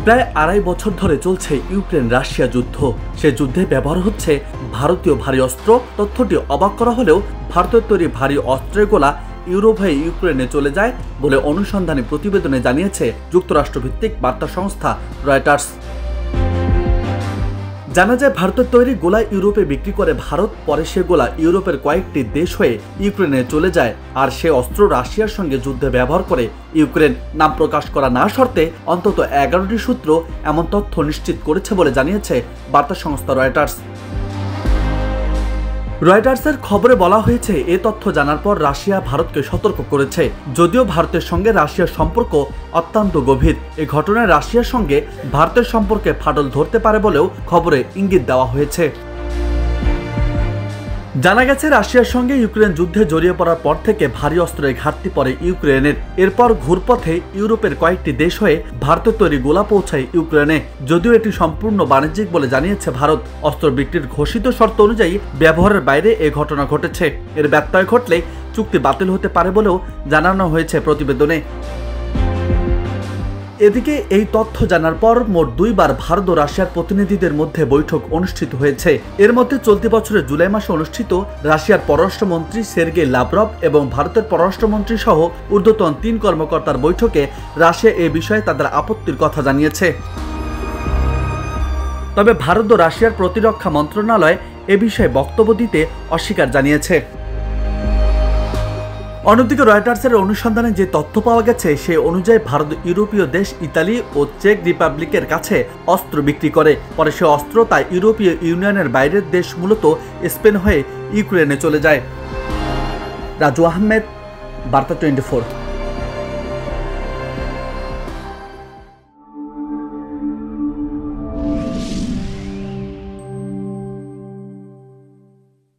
প্রায় 2.5 বছর ধরে চলছে ইউক্রেন রাশিয়া যুদ্ধ। সে যুদ্ধে ব্যবহার হচ্ছে ভারতীয় ভারী অস্ত্র। তথ্যটি অবাক করা হলেও ভারতের তৈরি ভারী অস্ত্রের গোলা ইউরোপ হয়ে ইউক্রেনে চলে যায় বলে অনুসন্ধানী প্রতিবেদনে জানিয়েছে যুক্তরাষ্ট্রভিত্তিক বার্তা সংস্থা রয়টার্স। জানা যায়, ভারতের তৈরি গোলা ইউরোপে বিক্রি করে ভারত, পরে সে গোলা ইউরোপের কয়েকটি দেশ হয়ে ইউক্রেনে চলে যায়। আর সে অস্ত্র রাশিয়ার সঙ্গে যুদ্ধে ব্যবহার করে ইউক্রেন। নাম প্রকাশ করা না শর্তে অন্তত 11টি সূত্র এমন তথ্য নিশ্চিত করেছে বলে জানিয়েছে বার্তা সংস্থা রয়টার্স। রয়টার্সের খবরে বলা হয়েছে, এ তথ্য জানার পর রাশিয়া ভারতকে সতর্ক করেছে। যদিও ভারতের সঙ্গে রাশিয়ার সম্পর্ক অত্যন্ত গভীর, এই ঘটনায় রাশিয়ার সঙ্গে ভারতের সম্পর্কে ফাটল ধরতে পারে বলেও খবরে ইঙ্গিত দেওয়া হয়েছে। জানা গেছে, রাশিয়ার সঙ্গে ইউক্রেন যুদ্ধে জড়িয়ে পড়ার পর থেকে ভারী অস্ত্রের ঘাটতি পড়ে ইউক্রেনের। এরপর ঘুরপথে ইউরোপের কয়েকটি দেশ হয়ে ভারতের তৈরি গোলা পৌঁছায় ইউক্রেনে। যদিও এটি সম্পূর্ণ বাণিজ্যিক বলে জানিয়েছে ভারত। অস্ত্র বিক্রির ঘোষিত শর্ত অনুযায়ী ব্যবহারের বাইরে এ ঘটনা ঘটেছে। এর ব্যত্যয় ঘটলে চুক্তি বাতিল হতে পারে বলেও জানানো হয়েছে প্রতিবেদনে। এদিকে এই তথ্য জানার পর মোট 2 বার ভারত ও রাশিয়ার প্রতিনিধিদের মধ্যে বৈঠক অনুষ্ঠিত হয়েছে। এর মধ্যে চলতি বছরের জুলাই মাসে অনুষ্ঠিত রাশিয়ার পররাষ্ট্রমন্ত্রী সের্গেই লাভরভ এবং ভারতের পররাষ্ট্রমন্ত্রী সহ ঊর্ধ্বতন 3 কর্মকর্তার বৈঠকে রাশিয়া এ বিষয়ে তাদের আপত্তির কথা জানিয়েছে। তবে ভারত ও রাশিয়ার প্রতিরক্ষা মন্ত্রণালয় এ বিষয়ে বক্তব্য দিতে অস্বীকার জানিয়েছে। অন্যদিকে রয়টার্সের অনুসন্ধানে যে তথ্য পাওয়া গেছে, সে অনুযায়ী ভারত ইউরোপীয় দেশ ইতালি ও চেক রিপাবলিকের কাছে অস্ত্র বিক্রি করে। পরে সে অস্ত্র তা ইউরোপীয় ইউনিয়নের বাইরের দেশ, মূলত স্পেন হয়ে ইউক্রেনে চলে যায়। রাজু আহমেদ, বার্তা 24।